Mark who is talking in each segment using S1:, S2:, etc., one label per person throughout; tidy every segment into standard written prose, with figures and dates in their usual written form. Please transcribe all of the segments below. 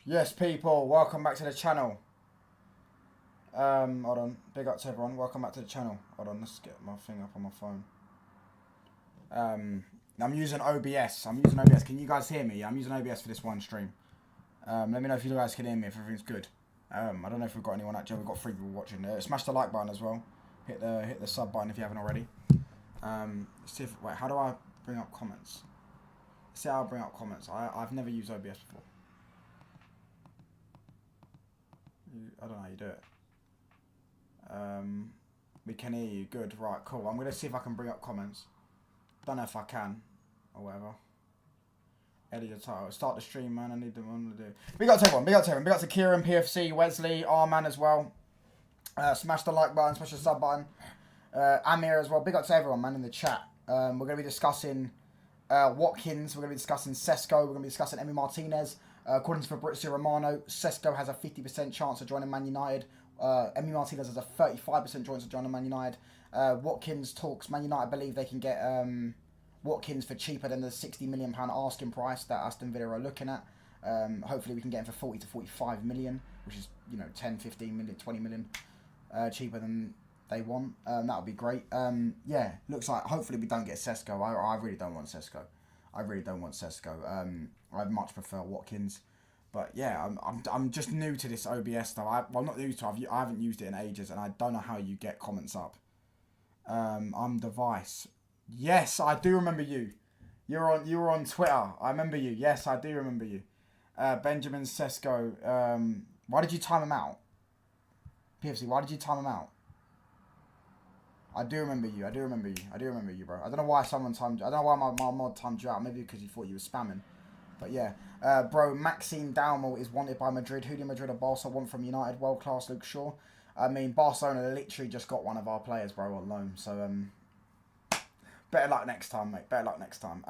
S1: Yes, people, welcome back to the channel. Hold on. Big up to everyone. Welcome back to the channel. Hold on, let's get my thing up on my phone. I'm using OBS. Can you guys hear me? I'm using OBS for this one stream. Let me know if you guys can hear me, if everything's good. I don't know if we've got anyone actually. We've got 3 people watching. Smash the like button as well. Hit the sub button if you haven't already. Let's see if, wait, how do I bring up comments? Let's see how I bring up comments. I've never used OBS before. I don't know how you do it. We can hear you. Good. Right, cool. I'm going to see if I can bring up comments. Don't know if I can. Or whatever. Edit your title. Start the stream, man. I need them on to do. Big up to everyone. Big up to everyone. Big up to Kieran, PFC, Wesley, R-Man as well. Smash the like button. Smash the sub button. Amir as well. Big up to everyone, man, in the chat. We're going to be discussing Watkins. We're going to be discussing Sesko. We're going to be discussing Martinez. According to Fabrizio Romano, Sesko has a 50% chance of joining Man United. Martinez has a 35% chance of joining Man United. Watkins talks. Man United believe they can get Watkins for cheaper than the £60 million asking price that Aston Villa are looking at. Hopefully we can get him for 40 to 45 million, which is 10, 15 million, 20 million cheaper than they want. That would be great. Yeah, looks like hopefully we don't get Sesko. I really don't want Sesko. I'd much prefer Watkins. But yeah, I'm just new to this OBS stuff. Well, not new to it. I haven't used it in ages, and I don't know how you get comments up. I'm Device. Yes, I do remember you. You were on Twitter. I remember you. Yes, I do remember you. Benjamin Sesko. Why did you time him out? PFC. Why did you time him out? I do remember you, bro. I don't know why my mod timed you out. Maybe because he thought you were spamming. But yeah. Bro, Maxime Dalmo is wanted by Madrid. Who do Madrid or Barca want from United? World class Luke Shaw. I mean, Barcelona literally just got one of our players, bro, on loan. So, better luck next time, mate. Better luck next time.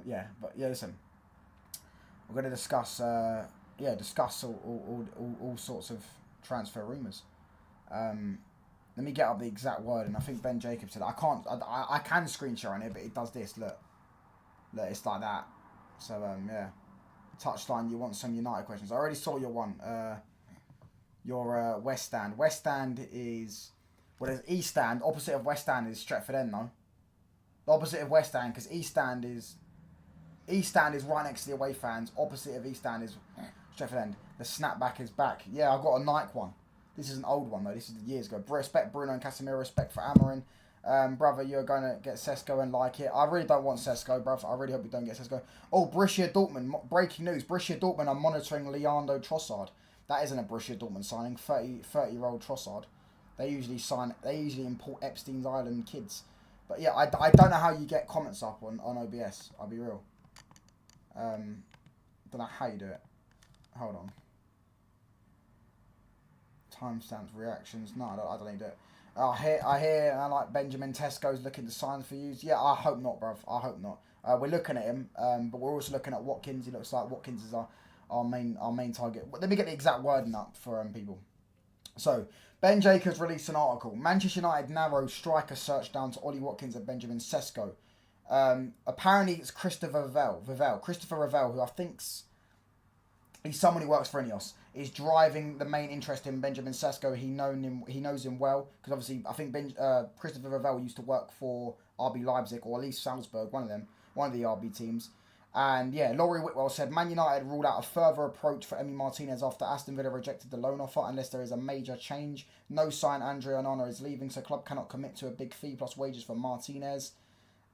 S1: Yeah, but yeah, listen. We're going to discuss, discuss all sorts of transfer rumours. Let me get up the exact word, and I think Ben Jacobs said I can screenshot on it, but it does this. Look, it's like that. So yeah, touchline. You want some United questions? I already saw your one. Your West Stand. West Stand is there's East Stand. Opposite of West Stand is Stretford End, though. The opposite of West Stand, because East Stand is right next to the away fans. Opposite of East Stand is Stretford End. The snapback is back. Yeah, I've got a Nike one. This is an old one, though. This is years ago. Respect Bruno and Casemiro. Respect for Amorim. Brother, you're going to get Sesko and like it. I really don't want Sesko, bruv. I really hope you don't get Sesko. Oh, Borussia Dortmund. Breaking news. Borussia Dortmund are monitoring Leandro Trossard. That isn't a Borussia Dortmund signing. 30-year-old Trossard. They usually import Epstein's Island kids. But yeah, I don't know how you get comments up on OBS. I'll be real. Don't know how you do it. Hold on. Timestamps, reactions. No, I don't need to do it. I hear, and I like Benjamin Tesco's looking to sign for you. Yeah, I hope not, bruv. I hope not. We're looking at him, but we're also looking at Watkins. He looks like Watkins is our main target. Let me get the exact wording up for people. So, Ben Jacobs released an article. Manchester United narrow striker search down to Ollie Watkins and Benjamin Sesko. Apparently, it's Christopher Ravel, who I think's he's someone who works for Ineos, is driving the main interest in Benjamin Sesko. He knows him well, because obviously I think Christopher Ravel used to work for RB Leipzig, or at least Salzburg, one of the RB teams. And yeah, Laurie Whitwell said Man United ruled out a further approach for Martinez after Aston Villa rejected the loan offer unless there is a major change. No sign Andre Onana is leaving, so club cannot commit to a big fee plus wages for Martinez.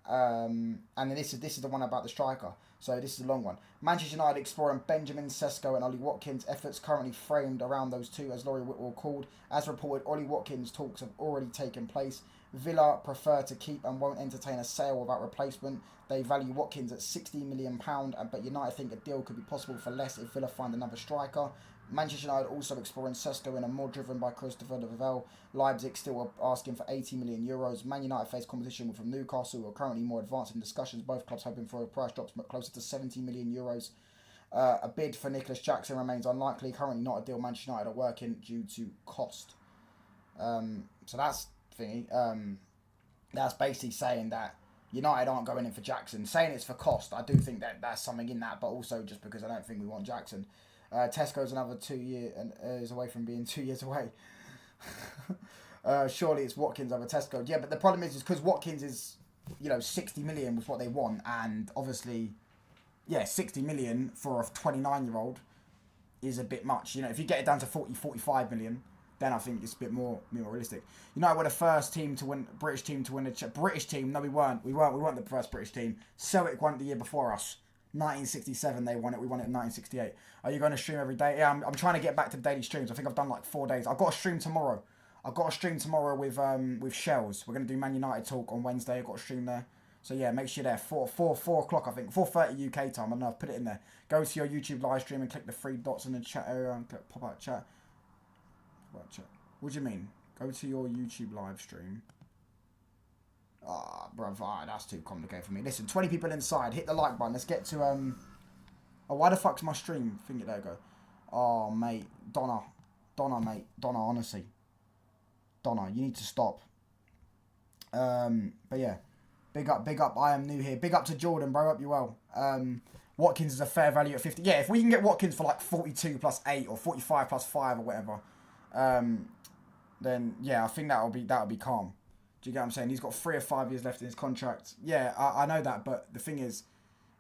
S1: And then this is the one about the striker. So this is a long one. Manchester United exploring Benjamin Sesko and Ollie Watkins. Efforts currently framed around those two, as Laurie Whitwell called. As reported, Ollie Watkins talks have already taken place. Villa prefer to keep and won't entertain a sale without replacement. They value Watkins at £60 million, but United think a deal could be possible for less if Villa find another striker. Manchester United also exploring Sesko in a more driven by Christopher Ravel. Leipzig still asking for €80 million. Man United face competition from Newcastle, who are currently more advanced in discussions. Both clubs hoping for a price drop closer to €70 million. A bid for Nicholas Jackson remains unlikely. Currently not a deal Manchester United are working due to cost. So that's thingy. That's basically saying that United aren't going in for Jackson. Saying it's for cost, I do think that that's something in that, but also just because I don't think we want Jackson. Tesco's another 2 years and is away from being 2 years away. Surely it's Watkins over Tesco. Yeah, but the problem is because Watkins is, 60 million was what they want, and obviously, 60 million for a 29-year-old is a bit much. If you get it down to 40, 45 million, then I think it's a bit more realistic. We're the first team to win, British team to win a British team. No, we weren't. We weren't the first British team. Celtic won it the year before us. 1967 they won it. We won it in 1968. Are you going to stream every day? Yeah, I'm trying to get back to daily streams. I think I've done like 4 days. I've got a stream tomorrow. With Shells. We're going to do Man United talk on Wednesday. I've got a stream there. So yeah, make sure you're there. 4 o'clock, I think. 4:30 UK time. I don't know. I've put it in there. Go to your YouTube live stream and click the 3 dots in the chat area and click pop out chat. What do you mean? Go to your YouTube live stream. Bruv, that's too complicated for me. Listen, 20 people inside. Hit the like button. Let's get to Oh, why the fuck's my stream? There you go. Oh, mate, Donna, mate, honestly. Donna, you need to stop. But yeah, big up. I am new here. Big up to Jordan, bro. Hope you well. Watkins is a fair value at 50. Yeah, if we can get Watkins for like 42 plus 8 or 45 plus 5 or whatever, then yeah, I think that'll be calm. Do you get what I'm saying? He's got 3 or 5 years left in his contract. Yeah, I know that, but the thing is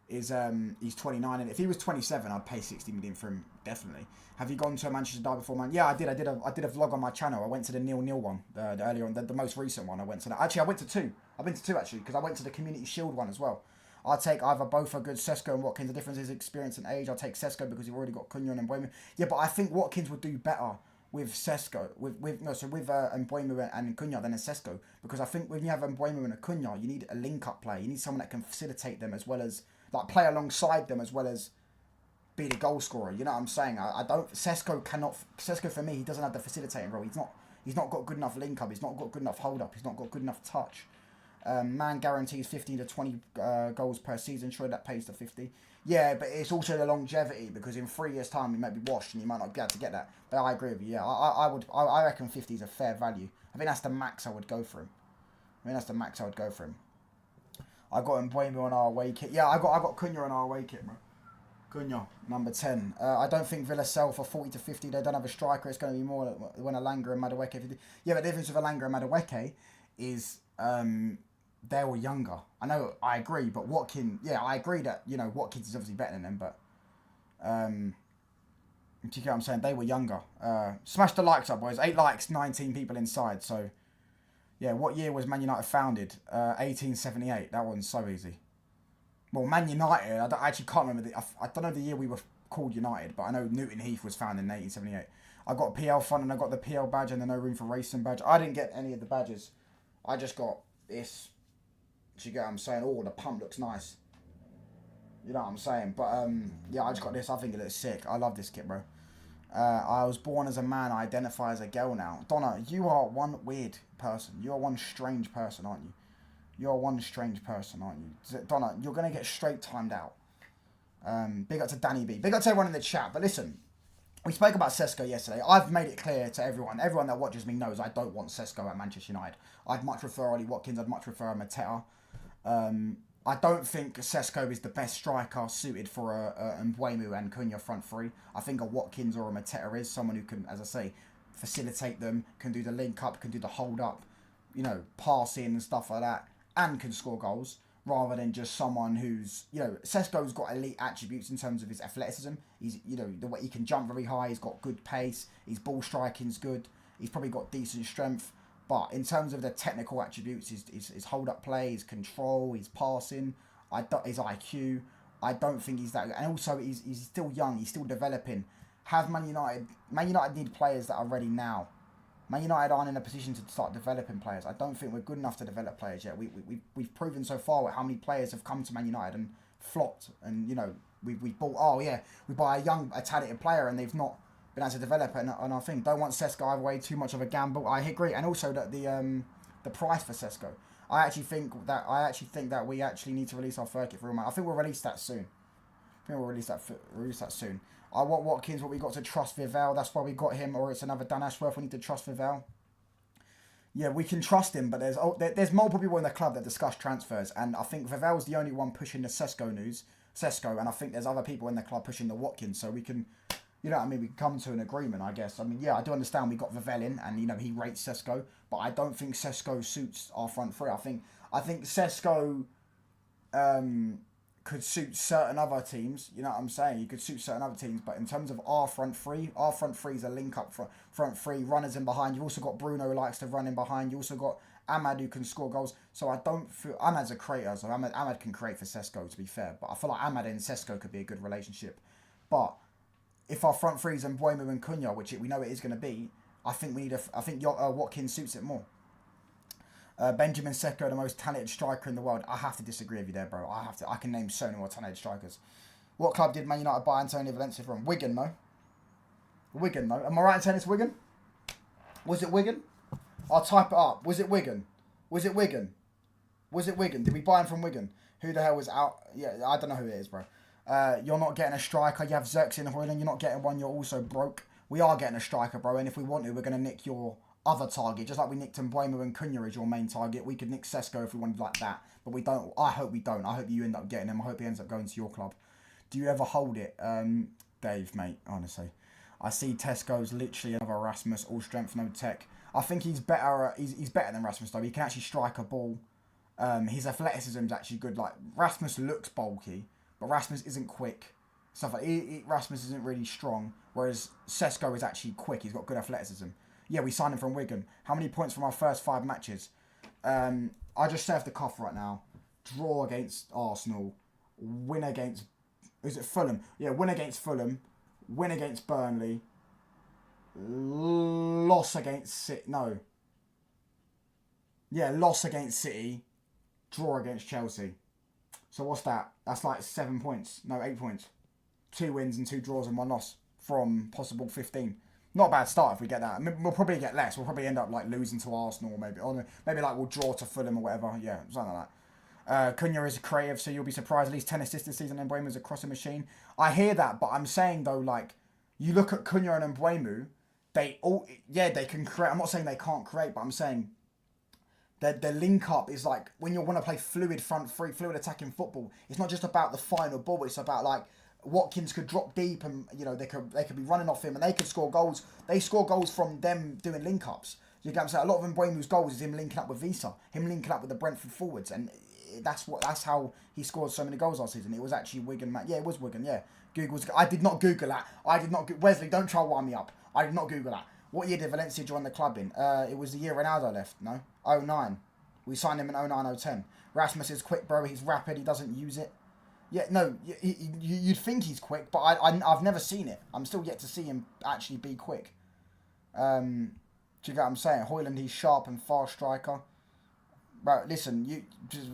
S1: he's 29, and if he was 27, I'd pay 60 million for him, definitely. Have you gone to a Manchester derby before, man? Yeah, I did. I did a vlog on my channel. I went to the 0-0 one, the earlier one, the most recent one. I went to that. Actually, I went to 2. I've been to 2 actually, because I went to the Community Shield one as well. I'll take either both are good. Sesko and Watkins. The difference is experience and age. I'll take Sesko because you've already got Cunha and Mbeumo. Yeah, but I think Watkins would do better with Sesko, with Mbeumo and Cunha than a Sesko, because I think when you have Mbeumo and a Cunha, you need a link-up player. You need someone that can facilitate them as well as play alongside them as well as be the goal scorer. You know what I'm saying? Sesko for me, he doesn't have the facilitating role. He's not got good enough link-up. He's not got good enough hold-up. He's not got good enough touch. Man guarantees 15 to 20 goals per season. Sure, that pays to 50. Yeah, but it's also the longevity, because in 3 years' time, he might be washed and you might not be able to get that. But I agree with you. Yeah, I reckon 50 is a fair value. I think that's the max I would go for him. I got Mbeumo on our away kit. Yeah, I got Cunha on our away kit, bro. Cunha, number 10. I don't think Villa sell for 40 to 50. They don't have a striker. It's going to be more when Alanga and Madueke. Yeah, but the difference with Alanga and Madueke is they're all younger. I know, I agree, but Watkins... Yeah, I agree that, Watkins is obviously better than them, but... do you get what I'm saying? They were younger. Smash the likes up, boys. 8 likes, 19 people inside, so... Yeah, what year was Man United founded? 1878. That one's so easy. Well, Man United, I actually can't remember. I don't know the year we were called United, but I know Newton Heath was founded in 1878. I got a PL fund and I got the PL badge and the no room for racing badge. I didn't get any of the badges. I just got this. Do you get what I'm saying? Oh, the pump looks nice. You know what I'm saying? But, yeah, I just got this. I think it looks sick. I love this kit, bro. I was born as a man. I identify as a girl now. Donna, you are one weird person. You are one strange person, aren't you? You are one strange person, aren't you? Donna, you're going to get straight timed out. Big up to Danny B. Big up to everyone in the chat. But listen, we spoke about Sesko yesterday. I've made it clear to everyone. Everyone that watches me knows I don't want Sesko at Manchester United. I'd much prefer Ollie Watkins. I'd much prefer Mateta. I don't think Sesko is the best striker suited for a Mbeumo and Cunha front three. I think a Watkins or a Mateta is someone who can, as I say, facilitate them, can do the link up, can do the hold up, passing and stuff like that, and can score goals, rather than just someone who's, Sesko's got elite attributes in terms of his athleticism. He's, the way he can jump very high, he's got good pace, his ball striking's good, he's probably got decent strength. But in terms of the technical attributes, his hold-up play, his control, his passing, his IQ, I don't think he's that good. And also, he's still young, he's still developing. Man United need players that are ready now. Man United aren't in a position to start developing players. I don't think we're good enough to develop players yet. We've proven so far how many players have come to Man United and flopped. And, we bought, we buy a talented player and they've not been able to develop it, and I think don't want Sesko either way, too much of a gamble. I agree, and also that the price for Sesko. I actually think that we actually need to release our third kit for Real Madrid. I think we'll release that soon. I want Watkins, but we got to trust Vivell. That's why we got him, or it's another Dan Ashworth. We need to trust Vivell. Yeah, we can trust him, but there's multiple people in the club that discuss transfers, and I think Vivell's the only one pushing the Sesko news. And I think there's other people in the club pushing the Watkins, so we can You know what I mean? We can come to an agreement, I guess. I mean, yeah, I do understand we got Vavell in, and he rates Sesko, but I don't think Sesko suits our front three. I think Sesko could suit certain other teams. You know what I'm saying? He could suit certain other teams, but in terms of our front three is a link up front three, runners in behind. You've also got Bruno who likes to run in behind. You also got Ahmad who can score goals. So I don't feel Ahmad's a creator, so Ahmad can create for Sesko, to be fair. But I feel like Ahmad and Sesko could be a good relationship. But if our front three is Mbeumo and Cunha, which we know it is going to be, I think Watkins suits it more. Benjamin Sesko, the most talented striker in the world. I have to disagree with you there, bro. I can name so many more talented strikers. What club did Man United buy Antonio Valencia from? Wigan, no? Wigan, no? Am I right in saying it's Wigan? Was it Wigan? I'll type it up. Was it Wigan? Was it Wigan? Was it Wigan? Did we buy him from Wigan? Who the hell was out? Yeah, I don't know who it is, bro. You're not getting a striker. You have Xerxes and Højlund. You're not getting one. You're also broke. We are getting a striker, bro. And if we want to, we're going to nick your other target. Just like we nicked Mbeumo and Cunha as your main target. We could nick Sesko if we wanted like that. But we don't. I hope we don't. I hope you end up getting him. I hope he ends up going to your club. Do you ever hold it? Dave, mate, honestly. I see Tesco's literally another Rasmus, all strength, no tech. I think he's better. He's better than Rasmus though. He can actually strike a ball. His athleticism is actually good. Like Rasmus looks bulky, but Rasmus isn't quick. Stuff like Rasmus isn't really strong, whereas Sesko is actually quick. He's got good athleticism. Yeah, we signed him from Wigan. How many points from our first 5 matches? I just say off the cuff right now. Draw against Arsenal. Win against... Is it Fulham? Yeah, win against Fulham. Win against Burnley. Loss against City. No. Yeah, loss against City. Draw against Chelsea. So what's that? That's like 7 points. No, 8 points. 2 wins and 2 draws and 1 loss from possible 15. Not a bad start if we get that. I mean, we'll probably get less. We'll probably end up like losing to Arsenal maybe. Or maybe like we'll draw to Fulham or whatever. Yeah, something like that. Cunha is creative, so you'll be surprised. At least 10 assists this season. And Mbeumo's a crossing machine. I hear that, but I'm saying though, like, you look at Cunha and Mbeumo, they can create. I'm not saying they can't create, but I'm saying the link up is like when you want to play fluid front three, fluid attacking football. It's not just about the final ball. It's about like Watkins could drop deep and they could be running off him and they could score goals. They score goals from them doing link ups. You get what I'm saying? A lot of Mbeumo's goals is him linking up with Visa, him linking up with the Brentford forwards, and that's how he scored so many goals last season. It was actually Wigan. Yeah, it was Wigan. Yeah, I did not Google that. Wesley, don't try to wind me up. I did not Google that. What year did Valencia join the club in? It was the year Ronaldo left. No, 09. We signed him in 09, 010. Rasmus is quick, bro. He's rapid. He doesn't use it. Yeah, no, you'd think he's quick, but I've never seen it. I'm still yet to see him actually be quick. Do you get what I'm saying? Højlund, he's sharp and fast striker. Bro, listen,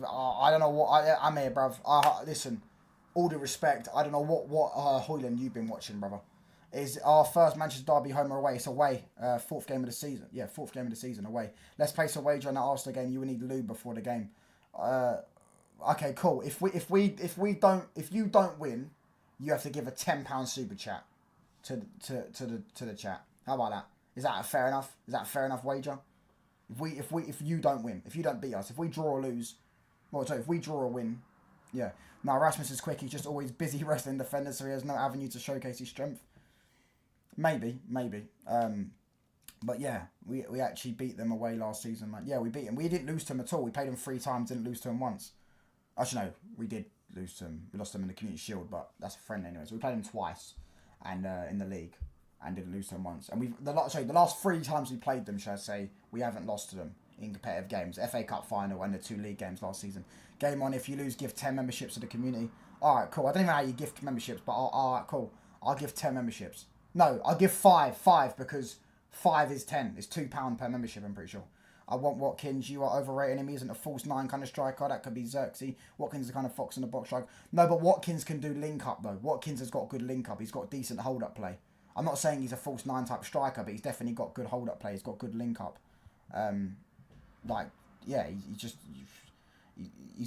S1: I don't know what... I'm here, bruv. Listen, all due respect, I don't know what Højlund you've been watching, brother. Is our first Manchester derby home or away? It's away. 4th game of the season. Yeah, 4th game of the season, away. Let's place a wager on that Arsenal game. You will need lube before the game. Okay, cool. If you don't win, you have to give a £10 super chat to the chat. How about that? Is that fair enough? Is that a fair enough wager? If you don't win, if you don't beat us, if we draw or lose, if we draw or win, yeah. Now Rasmus is quick. He's just always busy wrestling defenders, so he has no avenue to showcase his strength. Maybe. But yeah, we actually beat them away last season. Like, yeah, we beat them. We didn't lose to them at all. We played them 3 times, didn't lose to them once. Actually, no, we did lose to them. We lost them in the Community Shield, but that's a friend anyway. So we played them twice, and in the league, and didn't lose to them once. And the last 3 times we played them, shall I say, we haven't lost to them in competitive games. FA Cup final and the 2 league games last season. Game on, if you lose, give 10 memberships to the community. All right, cool. I don't even know how you gift memberships, but all right, cool. I'll give 10 memberships. No, I'll give 5 because 5 is 10. It's £2 per membership, I'm pretty sure. I want Watkins. You are overrating him. He isn't a false 9 kind of striker. That could be Xerxes. Watkins is the kind of fox in the box striker. No, but Watkins can do link up though. Watkins has got good link up. He's got decent hold up play. I'm not saying he's a false 9 type striker, but he's definitely got good hold up play. He's got good link up.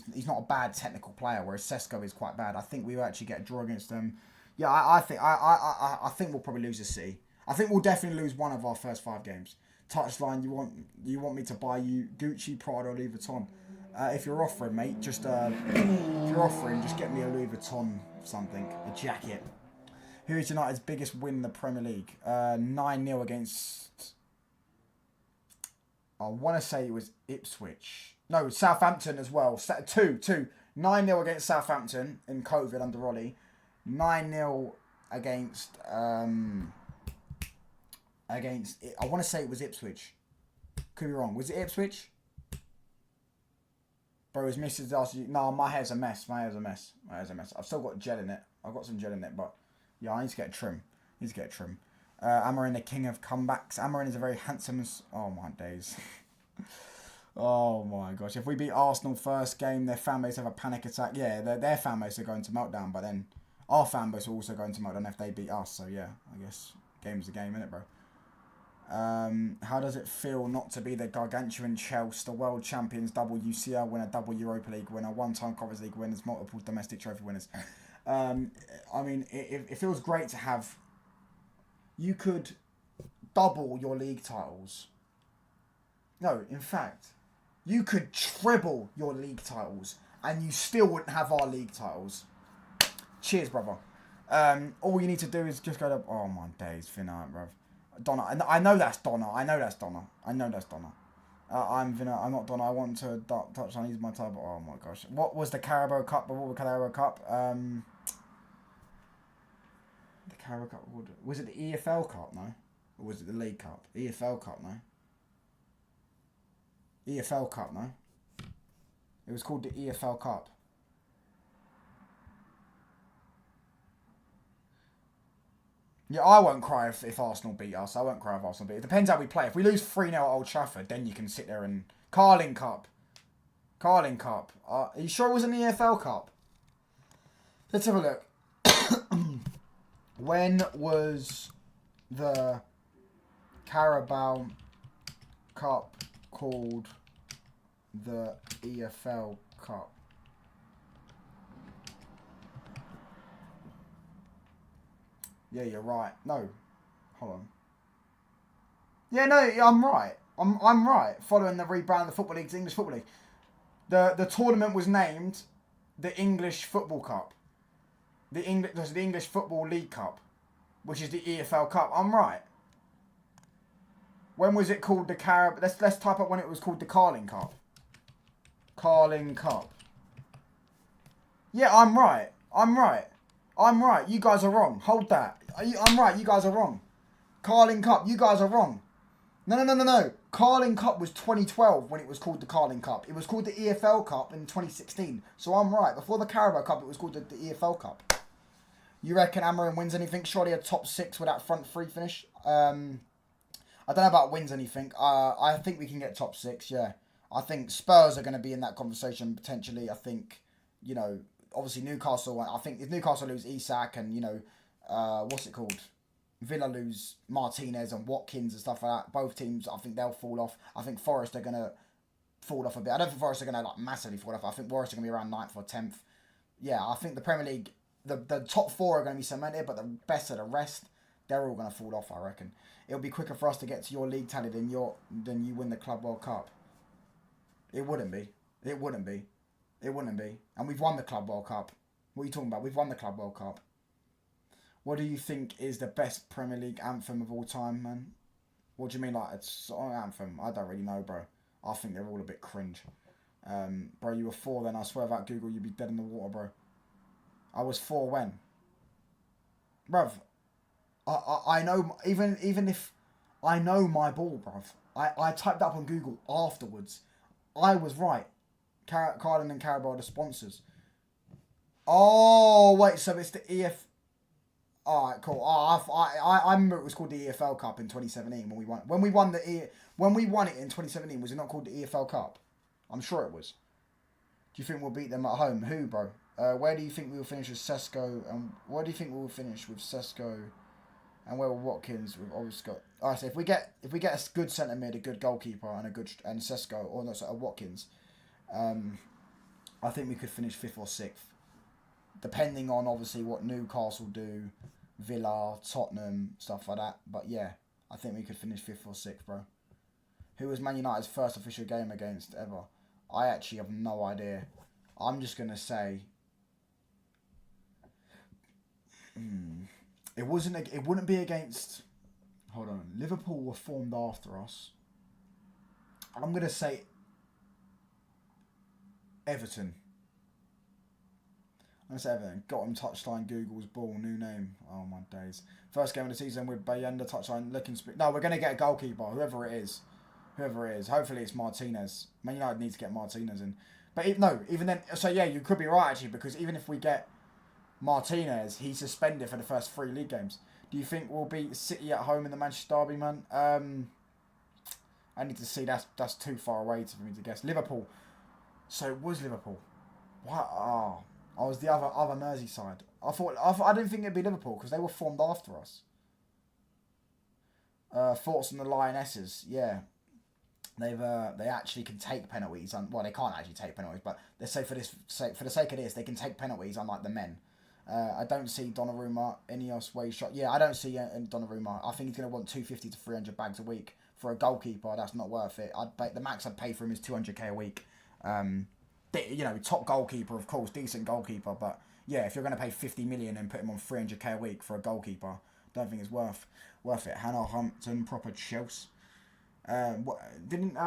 S1: He's not a bad technical player, whereas Sesko is quite bad. I think we will actually get a draw against them. Yeah, I think we'll probably lose to City. I think we'll definitely lose one of our first 5 games. Touchline, you want me to buy you Gucci, Prada, or Louis Vuitton? If you're offering, mate, just get me a Louis Vuitton something, a jacket. Who is United's biggest win in the Premier League? 9-0 against... I want to say it was Ipswich. No, Southampton as well. 2-2. 9-0 against Southampton in COVID under Ollie. 9-0 against... I want to say it was Ipswich. Could be wrong. Was it Ipswich? Bro, his missus asked you... No, my hair's a mess. I've still got gel in it. I've got some gel in it, but... Yeah, I need to get a trim. Amarin, the king of comebacks. Amarin is a very handsome... Oh, my days. Oh, my gosh. If we beat Arsenal first game, their fan base have a panic attack. Yeah, their fan base are going to meltdown, but then our fan base are also going to meltdown if they beat us. So, yeah, I guess game's a game, innit, bro? How does it feel not to be the gargantuan Chelsea, the world champions, double UCL winner, double Europa League winner, one-time Conference League winners, multiple domestic trophy winners? I mean, it feels great to have... You could double your league titles. No, in fact, you could treble your league titles and you still wouldn't have our league titles. Cheers, brother. All you need to do is just go to... Oh, my days, Vinna, bruv. Donna. I know that's Donna. I'm Vinna. I'm not Donna. I want to touch on. Use my type. Oh my gosh. What was the Carabao Cup? The Carabao Cup. The Carabao Cup. Was it the EFL Cup? No. Or was it the League Cup? EFL Cup. No. EFL Cup. No. It was called the EFL Cup. Yeah, I won't cry if Arsenal beat us. I won't cry if Arsenal beat us. It depends how we play. If we lose 3-0 at Old Trafford, then you can sit there and... Carling Cup. Are you sure it was an EFL Cup? Let's have a look. When was the Carabao Cup called the EFL Cup? Yeah, you're right. No. Hold on. Yeah, no, I'm right. I'm right. Following the rebrand of the Football League to English Football League. The tournament was named the English Football Cup. The English Football League Cup, which is the EFL Cup. I'm right. When was it called the Carab... Let's type up when it was called the Carling Cup. Carling Cup. Yeah, I'm right. You guys are wrong. Hold that. I'm right. You guys are wrong. Carling Cup. You guys are wrong. No. Carling Cup was 2012 when it was called the Carling Cup. It was called the EFL Cup in 2016. So I'm right. Before the Carabao Cup, it was called the EFL Cup. You reckon Amarin wins anything? Surely a top 6 with that front 3 finish. I don't know about wins anything. I think we can get top 6, yeah. I think Spurs are going to be in that conversation potentially. I think, you know... Obviously, Newcastle, I think if Newcastle lose Isak and, you know, what's it called? Villa lose Martinez and Watkins and stuff like that, both teams, I think they'll fall off. I think Forest are going to fall off a bit. I don't think Forest are going to like massively fall off. I think Forest are going to be around 9th or 10th. Yeah, I think the Premier League, the top 4 are going to be cemented, but the best of the rest, they're all going to fall off, I reckon. It'll be quicker for us to get to your league tally than you win the Club World Cup. It wouldn't be. And we've won the Club World Cup. What are you talking about? We've won the Club World Cup. What do you think is the best Premier League anthem of all time, man? What do you mean, like, it's an anthem? I don't really know, bro. I think they're all a bit cringe. Bro, you were 4 then. I swear without Google, you'd be dead in the water, bro. I was 4 when? Bruv, I know, even if I know my ball, bruv. I typed up on Google afterwards. I was right. Carling and Carabao are the sponsors. Oh, wait, so it's the EF... Alright, cool. I remember it was called the EFL Cup in 2017 when we won. When we won it in 2017, was it not called the EFL Cup? I'm sure it was. Do you think we'll beat them at home? Who, bro? Where do you think we will finish with Sesko? And where do you think we will finish with Sesko? And where will Watkins? We've obviously got... Alright, so if we get a good centre mid, a good goalkeeper, and Sesko, or no, sorry, Watkins... I think we could finish 5th or 6th. Depending on, obviously, what Newcastle do, Villa, Tottenham, stuff like that. But, yeah, I think we could finish 5th or 6th, bro. Who was Man United's first official game against ever? I actually have no idea. I'm just going to say... It wasn't. It wouldn't be against. Hold on. Liverpool were formed after us. I'm gonna say Everton. I'm gonna say Everton. Got him touchline. Google's ball. New name. Oh my days. First game of the season with Bayenda touchline. Looking. No, we're gonna get a goalkeeper. Whoever it is. Hopefully it's Martinez. Man United needs to get Martinez in. But even then. So yeah, you could be right actually, because even if we get Martinez, he's suspended for the first 3 league games. Do you think we'll beat City at home in the Manchester Derby, man? I need to see. That's too far away for me to guess. Liverpool. So it was Liverpool. What? Oh, I was the other Merseyside. I didn't think it'd be Liverpool because they were formed after us. Thoughts on the Lionesses? Yeah, they actually can take penalties. Well, they can't actually take penalties, but they say for the sake of this, they can take penalties unlike the men. I don't see Donnarumma, Ineos, way shot. Yeah, I don't see Donnarumma. I think he's going to want 250 to 300 bags a week. For a goalkeeper, that's not worth it. The max I'd pay for him is 200k a week. Top goalkeeper, of course, decent goalkeeper. But yeah, if you're going to pay 50 million and put him on 300k a week for a goalkeeper, don't think it's worth it. Hannah Hampton, proper Chelsea. Didn't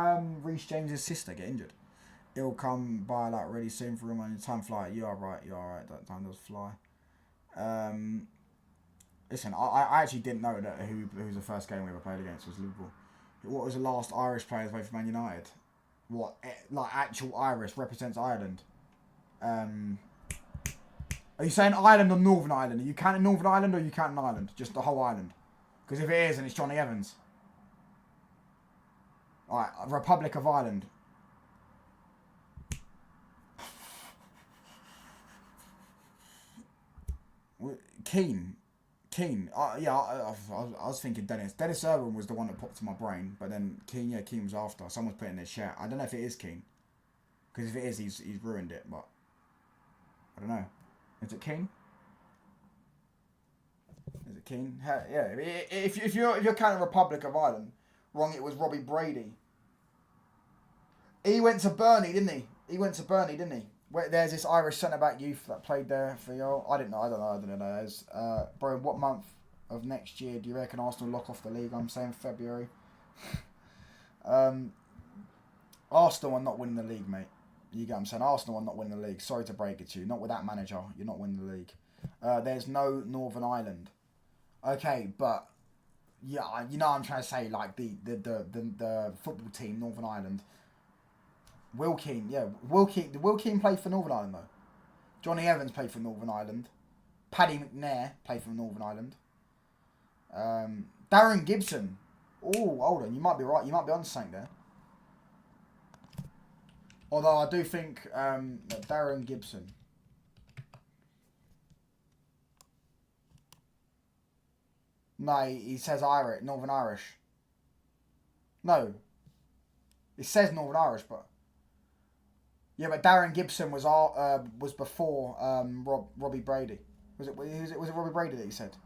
S1: Reece James's sister get injured? It'll come by like really soon for him on time fly. You are right. That time does fly. Listen, I actually didn't know that who was the first game we ever played against was Liverpool. What was the last Irish player to play for Man United? What, like actual Irish represents Ireland? Are you saying Ireland or Northern Ireland? Are you counting Northern Ireland or are you counting Ireland? Just the whole island? Because if it is, then it's Johnny Evans. Alright, Republic of Ireland. Keane. I was thinking Dennis. Dennis Irwin was the one that popped to my brain, but then Keane was after. Someone's putting their chat. I don't know if it is Keane, because if it is, he's ruined it. But I don't know. Is it Keane? Is it Keane? Yeah. If you're counting Republic of Ireland, wrong. It was Robbie Brady. He went to Burnley, didn't he? There's this Irish centre-back youth that played there for you. I don't know. Bro, what month of next year do you reckon Arsenal lock off the league? I'm saying February. Arsenal are not winning the league, mate. You get what I'm saying? Arsenal are not winning the league. Sorry to break it to you. Not with that manager. You're not winning the league. There's no Northern Ireland. Okay, but yeah, I'm trying to say like the football team, Northern Ireland. Will Keane played for Northern Ireland though. Johnny Evans played for Northern Ireland. Paddy McNair played for Northern Ireland. Darren Gibson. Oh, hold on, you might be right. You might be on something there. Although I do think Darren Gibson. No, he says Irish, Northern Irish. No, it says Northern Irish, but. Yeah, but Darren Gibson was before Robbie Brady. Was it Robbie Brady that you said?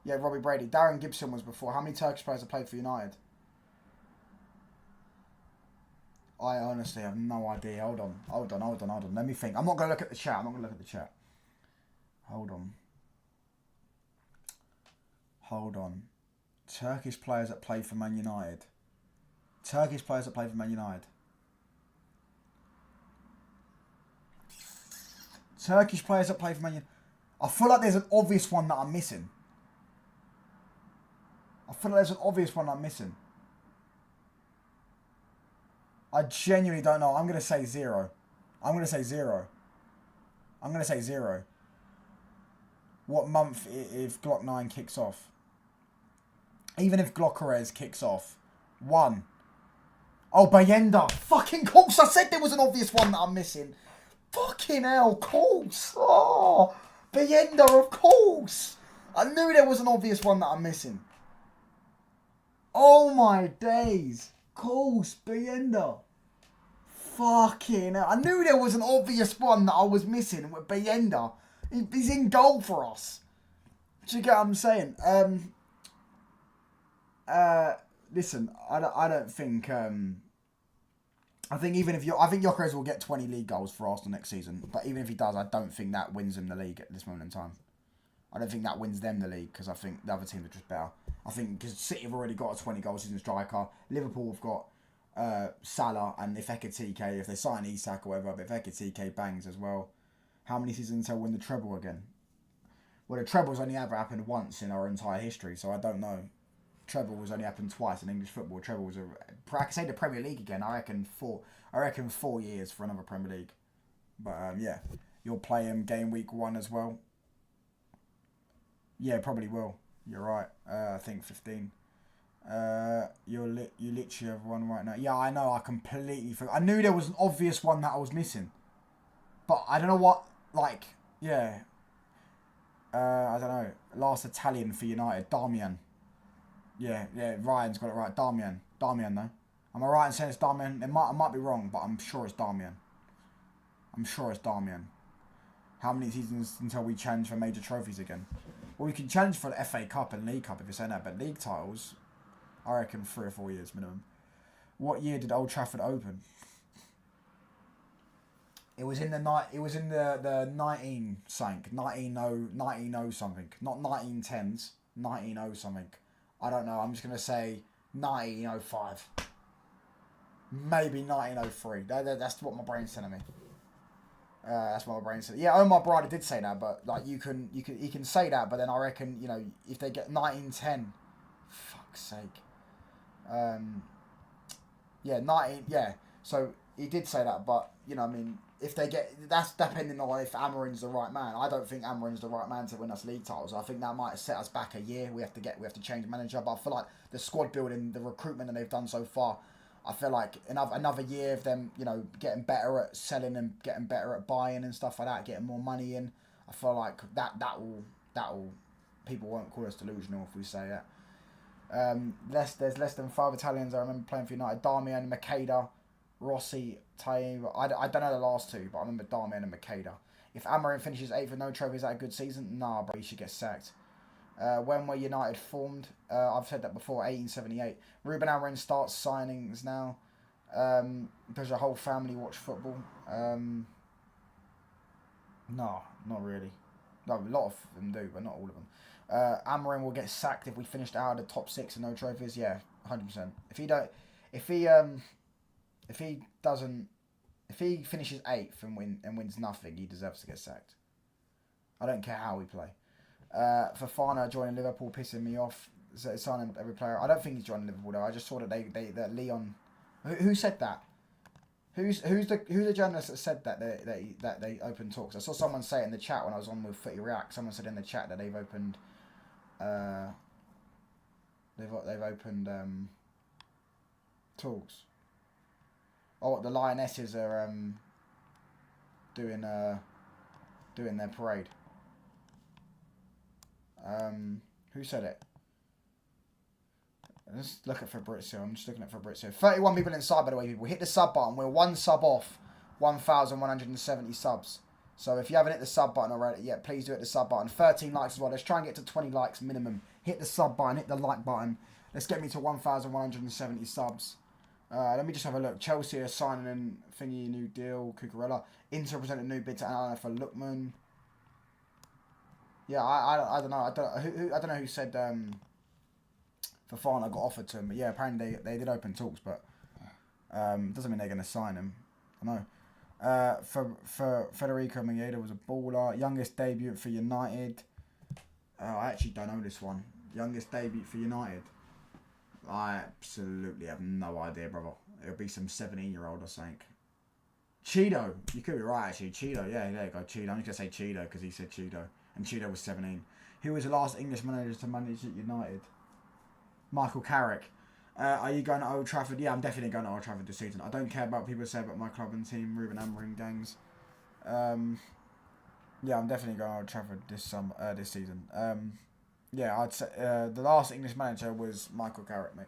S1: Yeah, Robbie Brady. Darren Gibson was before. How many Turkish players have played for United? I honestly have no idea. Hold on. Let me think. I'm not going to look at the chat. Hold on. Turkish players that play for Man United. Turkish players that play for Man United. I feel like there's an obvious one that I'm missing. I genuinely don't know. I'm going to say zero. What month if Glock 9 kicks off? Even if Glockerez kicks off. 1. Oh, Bayenda. Fucking course. I said there was an obvious one that I'm missing. Fucking hell, course. Oh, Bayenda, of course. I knew there was an obvious one that I'm missing. Oh my days. Course, Bayenda. Fucking hell. I knew there was an obvious one that I was missing with Bayenda. He's in goal for us. Do you get what I'm saying? Listen, I don't think... I think Gyökeres will get 20 league goals for Arsenal next season. But even if he does, I don't think that wins him the league at this moment in time. I don't think that wins them the league because I think the other teams are just better. I think because City have already got a 20-goal season striker. Liverpool have got Salah, and if Ekitike, if they sign Isak or whatever, but if Ekitike bangs as well, how many seasons until win the treble again? Well, the treble's only ever happened once in our entire history, so I don't know. Treble was only happened twice in English football. Treble was I could say the Premier League again. I reckon 4 years for another Premier League. But yeah, you'll play him game week 1 as well. Yeah, probably will. You're right. I think 15. You literally have one right now. Yeah, I know. I completely forgot. I knew there was an obvious one that I was missing, but I don't know what. Like, yeah. I don't know. Last Italian for United, Darmian. Yeah. Ryan's got it right. Darmian, though. Am I right in saying it's Darmian? I might be wrong, but I'm sure it's Darmian. How many seasons until we challenge for major trophies again? Well, we can challenge for the FA Cup and League Cup if you're saying that, but league titles, I reckon 3 or 4 years minimum. What year did Old Trafford open? It was in the 19 something, 19 something, not 1910s, 19 something. I don't know. I'm just gonna say 1905, maybe 1903. That's what my brain's telling me. That's what my brain said. Yeah, Omar Brady did say that, but like he can say that, but then I reckon if they get 1910, fuck's sake. Yeah, 19. Yeah, so he did say that, but I mean, if they get that's depending on if Amarin's the right man. I don't think Amarin's the right man to win us league titles. I think that might set us back a year. We have to change manager, but I feel like the squad building, the recruitment that they've done so far. I feel like another year of them, getting better at selling and getting better at buying and stuff like that, getting more money in. I feel like that will people won't call us delusional if we say that. There's less than 5 Italians I remember playing for United. Darmian, Makeda, Rossi, Taim. I don't know the last 2, but I remember Darmian and Makeda. If Amarin finishes 8th with no trophy, is that a good season? Nah, bro, he should get sacked. When were United formed? I've said that before, 1878. Ruben Amorim starts signings now. Does your whole family watch football? No, not really. No, a lot of them do, but not all of them. Amorim will get sacked if we finished out of the top 6 and no trophies. Yeah, 100%. If he finishes 8th and wins nothing, he deserves to get sacked. I don't care how we play. Fofana joining Liverpool pissing me off. Signing every player. I don't think he's joining Liverpool though. I just saw that that Leon. Who said that? Who's the journalist that said that they opened talks? I saw someone say it in the chat when I was on with Footy React. Someone said in the chat that they've opened. They've opened talks. Oh, the Lionesses are doing their parade. Who said it? Let's look at Fabrizio. I'm just looking at Fabrizio. 31 people inside, by the way, people. Hit the sub button. We're 1 sub off 1,170 subs. So if you haven't hit the sub button already, yeah, please do hit the sub button. 13 likes as well. Let's try and get to 20 likes minimum. Hit the sub button. Hit the like button. Let's get me to 1,170 subs. Let me just have a look. Chelsea are signing in thingy new deal. Cucurella. Inter presented new bid to Alan for Lookman. Yeah, I don't know. I don't know who said Fofana got offered to him, but yeah, apparently they did open talks, but doesn't mean they're going to sign him. I know. For Federico Maeda was a baller. Youngest debut for United. I actually don't know this one. Youngest debut for United. I absolutely have no idea, brother. It'll be some 17-year-old or something. Cheeto. You could be right, actually. Cheeto. Yeah, there you go. Cheeto. I'm just going to say Cheeto because he said Cheeto. And Cheeto was 17. Who was the last English manager to manage at United? Michael Carrick. Are you going to Old Trafford? Yeah, I'm definitely going to Old Trafford this season. I don't care about what people say about my club and team, Ruben Amorim gangs. Yeah, I'm definitely going to Old Trafford this season. Yeah, I'd say the last English manager was Michael Carrick, mate.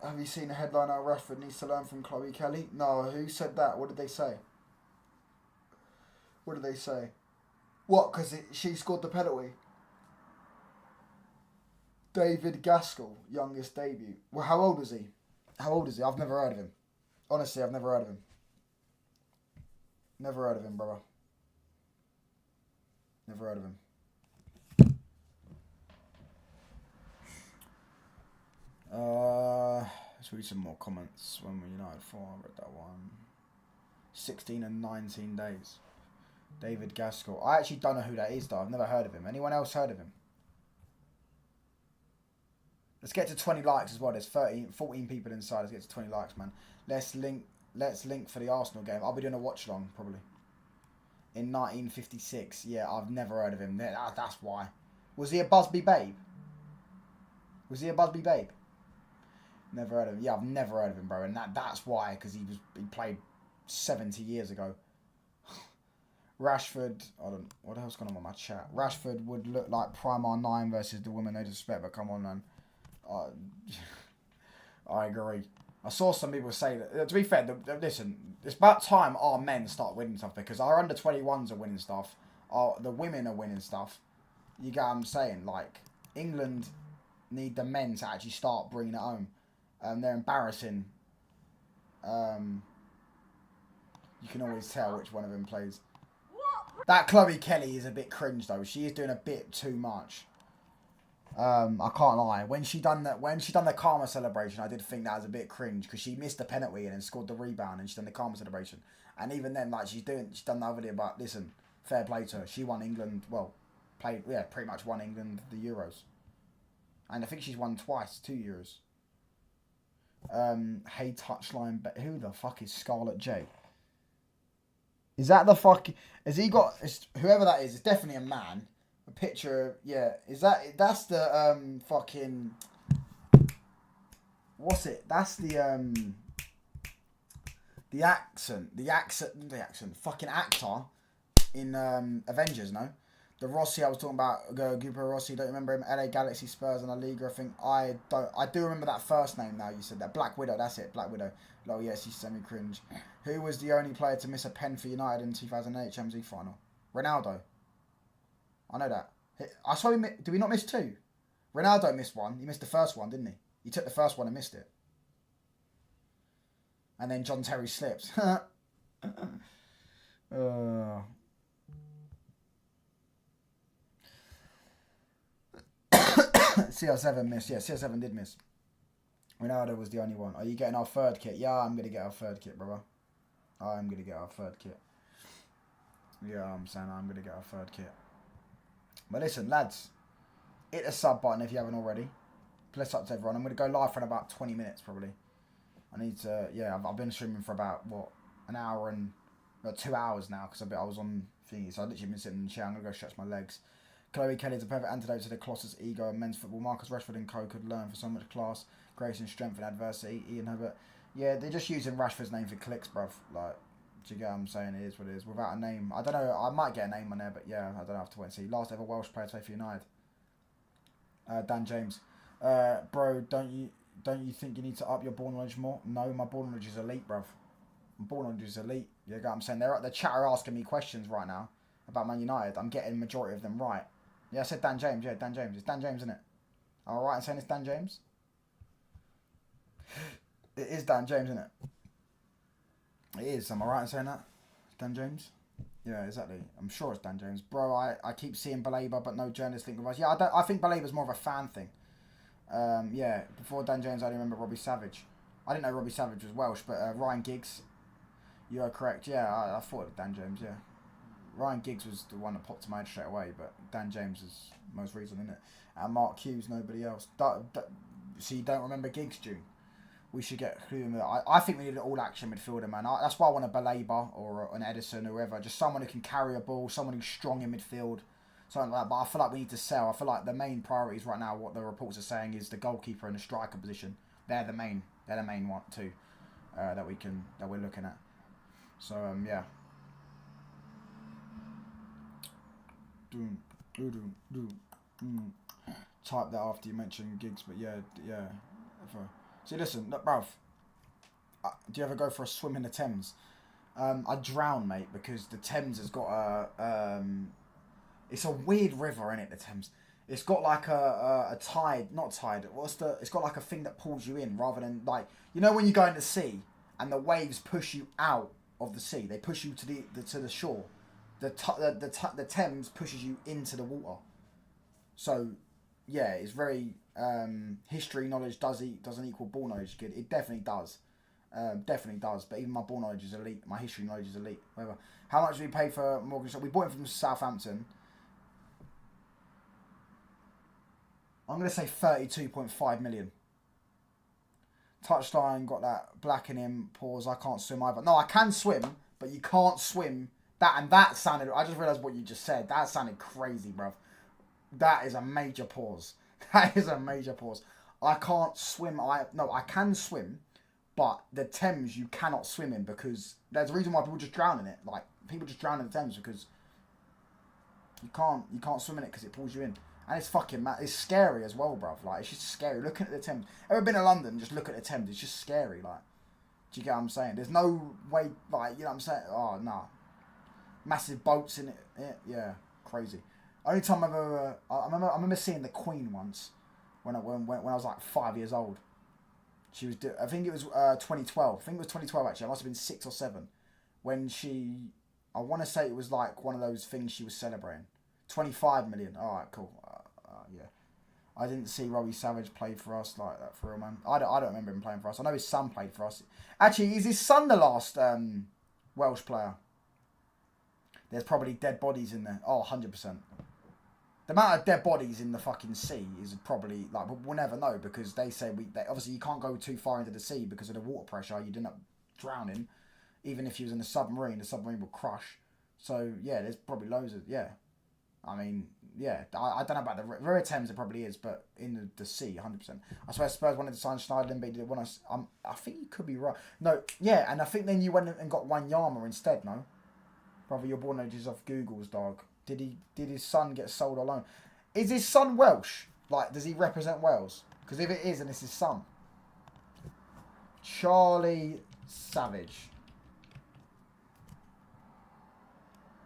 S1: Have you seen the headline how Rashford needs to learn from Chloe Kelly? No, who said that? What did they say? What, because she scored the penalty? David Gaskell, youngest debut. Well, how old is he? I've never heard of him. Honestly, I've never heard of him. Never heard of him, brother. Never heard of him. Let's read some more comments. When were United for? I read that one. 16 and 19 days. David Gaskell. I actually don't know who that is, though. I've never heard of him. Anyone else heard of him? Let's get to 20 likes as well. There's 14 people inside. Let's get to 20 likes, man. Let's link for the Arsenal game. I'll be doing a watch long, probably. In 1956. Yeah, I've never heard of him. That's why. Was he a Busby Babe? Was he a Busby Babe? Never heard of him. Yeah, I've never heard of him, bro. And that's why, because he played 70 years ago. Rashford, what the hell's going on with my chat? Rashford would look like Prime R9 versus the woman, no disrespect, but come on, man. I agree. I saw some people say that, to be fair, listen, it's about time our men start winning stuff, because our under-21s are winning stuff, the women are winning stuff. You get what I'm saying? Like, England need the men to actually start bringing it home. They're embarrassing. You can always tell which one of them plays. That Chloe Kelly is a bit cringe though. She is doing a bit too much. I can't lie. When she done the karma celebration, I did think that was a bit cringe, because she missed the penalty and then scored the rebound, and she done the karma celebration. And even then, like she's done the other day. But listen, fair play to her. She won England. Well, pretty much won England the Euros. And I think she's won twice, 2 Euros. Hey touchline, but who the fuck is Scarlett J? Is that the fuck? Has he got? Whoever that is, it's definitely a man. A picture, yeah. That's the fucking. What's it? That's the accent. Fucking actor in Avengers, no? The Rossi I was talking about, Gupo Rossi, don't remember him? LA Galaxy, Spurs and La Liga, I think. I do remember that first name now, you said that. Black Widow, that's it, Black Widow. Oh yes, he's semi-cringe. Who was the only player to miss a pen for United in 2008 Champions League final? Ronaldo. I know that. I saw him, did we not miss two? Ronaldo missed one. He missed the first one, didn't he? He took the first one and missed it. And then John Terry slipped. CR7 missed. Yeah, CR7 did miss. Ronaldo was the only one. Are you getting our third kit? Yeah, I'm going to get our third kit, brother. I'm going to get our third kit. Yeah, I'm saying I'm going to get our third kit. But listen, lads. Hit the sub button if you haven't already. Bless up to everyone. I'm going to go live for about 20 minutes, probably. I need to... Yeah, I've been streaming for about, an hour and... 2 hours now, because I was on thingy. So I've literally been sitting in the chair. I'm going to go stretch my legs. Chloe Kelly is a perfect antidote to the Colossus ego and men's football. Marcus Rashford and co could learn for so much class, grace and strength in adversity. Ian Herbert. Yeah, they're just using Rashford's name for clicks, bruv. Like, do you get what I'm saying? It is what it is. Without a name. I don't know. I might get a name on there, but yeah, I don't know. I have to wait and see. Last ever Welsh player to play for United. Dan James. Bro, don't you think you need to up your ball knowledge more? No, my ball knowledge is elite, bruv. My ball knowledge is elite. You get what I'm saying? The chat are asking me questions right now about Man United. I'm getting the majority of them right. Yeah, I said Dan James. Yeah, Dan James. It's Dan James, isn't it? All right, I'm saying it's Dan James. It is Dan James, isn't it? It is. Am I right in saying that? Dan James? Yeah, exactly. I'm sure it's Dan James. Bro, I keep seeing Baleba, but no journalists link with us. Yeah, I think Baleba's more of a fan thing. Yeah, before Dan James, I remember Robbie Savage. I didn't know Robbie Savage was Welsh, but Ryan Giggs, you are correct. Yeah, I thought it was Dan James, yeah. Ryan Giggs was the one that popped to my head straight away, but Dan James is most recent, isn't it? And Mark Hughes, nobody else. So you don't remember Giggs, June? We should get him. I think we need an all-action midfielder, man. That's why I want a Baleba or an Edison or whoever. Just someone who can carry a ball, someone who's strong in midfield, something like that. But I feel like we need to sell. I feel like the main priorities right now, what the reports are saying, is the goalkeeper and the striker position. They're the main one too that we're looking at. So yeah. Type that after you mention Giggs, but yeah. See, listen, look, bruv. Do you ever go for a swim in the Thames? I drown, mate, because the Thames has got a it's a weird river, innit, the Thames. It's got like a tide, not tide. It's got like a thing that pulls you in rather than like, you know when you go in the sea and the waves push you out of the sea. They push you to the shore. The Thames pushes you into the water. So, yeah, it's very history knowledge doesn't equal ball knowledge good. It definitely does. Definitely does. But even my ball knowledge is elite. My history knowledge is elite. Whatever. How much did we pay for Morgan? We bought him from Southampton. I'm going to say 32.5 million. Touchline, got that black in him. Pause. I can't swim either. No, I can swim, but you can't swim. That sounded. I just realised what you just said. That sounded crazy, bruv. That is a major pause. That is a major pause. I can't swim. I can swim, but the Thames you cannot swim in because there's a reason why people just drown in it. Like people just drown in the Thames because you can't swim in it because it pulls you in. And it's fucking mad. It's scary as well, bruv. Like, it's just scary. Looking at the Thames. Ever been to London? Just look at the Thames. It's just scary. Like, do you get what I'm saying? There's no way, like, you know what I'm saying? Oh, nah. Massive boats in it. Yeah, crazy. Only time I've ever... I remember seeing the Queen once when I was like 5 years old. She was... I think it was 2012. I think it was 2012, actually. I must have been 6 or 7. When she... I want to say it was like one of those things she was celebrating. 25 million. Alright, cool. Yeah. I didn't see Robbie Savage play for us like that for real, man. I don't remember him playing for us. I know his son played for us. Actually, is his son the last Welsh player? There's probably dead bodies in there. Oh, 100%. The amount of dead bodies in the fucking sea is probably, like, we'll never know because they say obviously you can't go too far into the sea because of the water pressure. You'd end up drowning. Even if you was in the submarine will crush. So, yeah, there's probably loads of, yeah. I mean, yeah, I don't know about the River Thames, it probably is, but in the sea, 100%. I swear Spurs wanted to sign Schneiderlin, but he did when I think you could be right. No, yeah, and I think then you went and got Wanyama instead, no? Brother, your ball knowledge is off Google's, dog. Did his son get sold alone? Is his son Welsh? Like, does he represent Wales? Because if it is, and it's his son. Charlie Savage.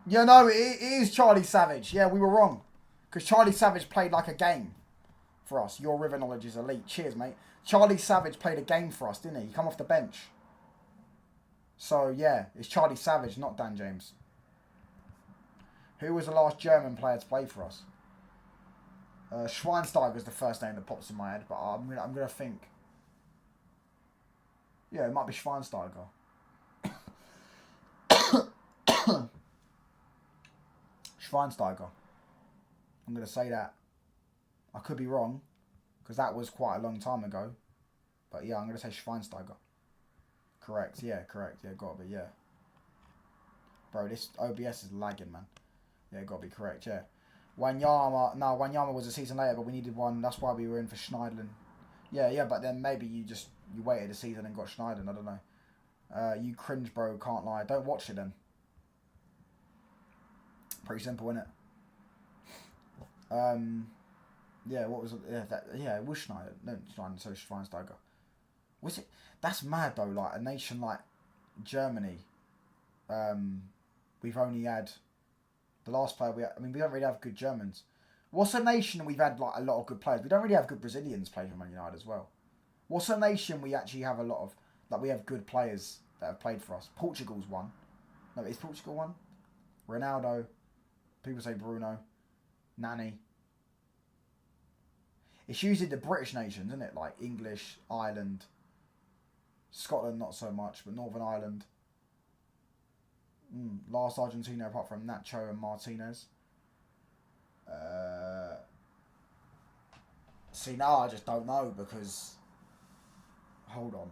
S1: Yeah, no, it is Charlie Savage. Yeah, we were wrong. Because Charlie Savage played like a game for us. Your river knowledge is elite. Cheers, mate. Charlie Savage played a game for us, didn't he? He come off the bench. So, yeah, it's Charlie Savage, not Dan James. Who was the last German player to play for us? Schweinsteiger is the first name that pops in my head, but I'm gonna think. Yeah, it might be Schweinsteiger. Schweinsteiger. I'm going to say that. I could be wrong, because that was quite a long time ago. But yeah, I'm going to say Schweinsteiger. Correct, yeah, got to be, yeah. Bro, this OBS is lagging, man. Yeah, got to be correct, yeah. Wanyama was a season later, but we needed one. That's why we were in for Schneiderlin. Yeah, but then maybe you waited a season and got Schneiderlin, I don't know. You cringe, bro, can't lie. Don't watch it then. Pretty simple, isn't it? Yeah, what was it? Yeah, it was Schneider. No, so Schweinsteiger. Was it? That's mad though. Like a nation like Germany, we've only had the last player we don't really have good Germans. What's a nation we've had like a lot of good players? We don't really have good Brazilians playing for Man United as well. What's a nation we actually have a lot of we have good players that have played for us? Portugal's one. No, is Portugal one? Ronaldo. People say Bruno. Nani. It's usually the British nations, isn't it? Like English, Ireland, Scotland, not so much, but Northern Ireland. Last Argentina apart from Nacho and Martinez. See, now I just don't know because... Hold on.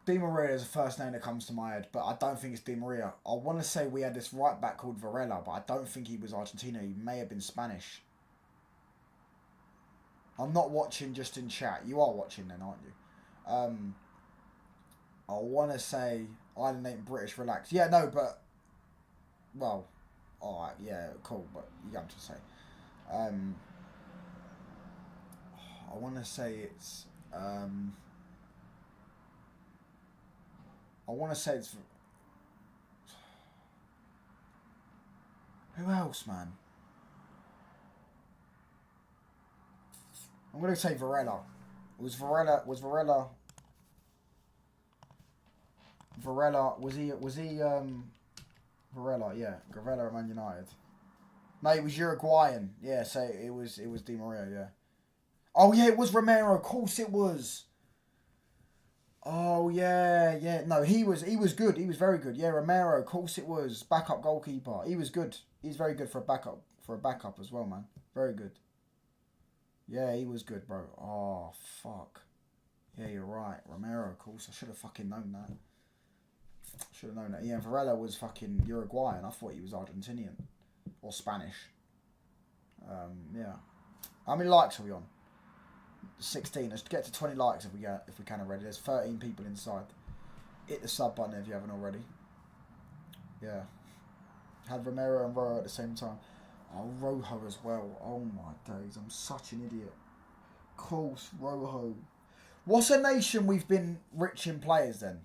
S1: Di Maria is the first name that comes to my head, but I don't think it's Di Maria. I want to say we had this right back called Varela, but I don't think he was Argentina. He may have been Spanish. I'm not watching just in chat. You are watching then, aren't you? I want to say Island ain't British, relax. Yeah, no, but... Well, alright, yeah, cool, but you got to say. I want to say it's... I want to say it's... Who else, man? I'm going to say Varela. Was Varela... Varela, was he, Varela, yeah. Varela at Man United. No, he was Uruguayan. Yeah, so it was Di Maria, yeah. Oh, yeah, it was Romero. Of course it was. Oh, yeah, yeah. No, he was good. He was very good. Yeah, Romero, of course it was. Backup goalkeeper. He was good. He's very good for a backup as well, man. Very good. Yeah, he was good, bro. Oh, fuck. Yeah, you're right. Romero, of course. I should have fucking known that. Should have known that. Yeah, Varela was fucking Uruguayan. I thought he was Argentinian. Or Spanish. Yeah. How many likes are we on? 16. Let's get to 20 likes if we can already. There's 13 people inside. Hit the sub button if you haven't already. Yeah. Had Romero and Rojo at the same time. Oh, Rojo as well. Oh my days. I'm such an idiot. Of course, Rojo. What's a nation we've been rich in players then?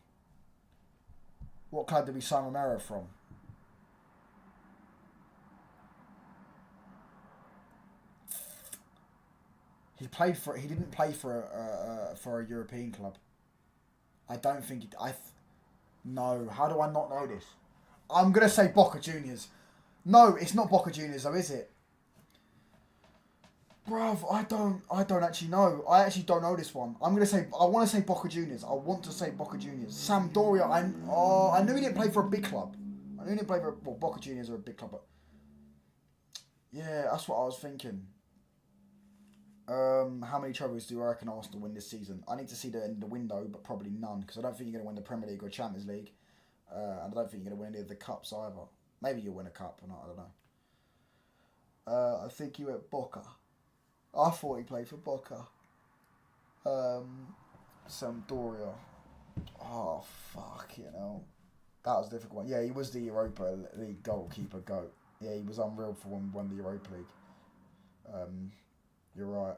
S1: What club did we sign Romero from? He didn't play for a European club. I don't think no. How do I not know this? I'm gonna say Boca Juniors. No, it's not Boca Juniors though, is it? Bruv, I don't actually know. I actually don't know this one. I want to say Boca Juniors. I want to say Boca Juniors. Sampdoria. I knew he didn't play for a big club. I knew he didn't play for Boca Juniors are a big club, but yeah, that's what I was thinking. How many trophies do I reckon Arsenal win this season? I need to see the end of the window, but probably none, because I don't think you're going to win the Premier League or Champions League, and I don't think you're going to win any of the cups either. Maybe you'll win a cup or not, I don't know. I think you at Boca. I thought he played for Boca. Sampdoria. Oh, fuck, you know. That was a difficult one. Yeah, he was the Europa League goalkeeper GOAT. Yeah, he was unreal for when we won the Europa League. You're right.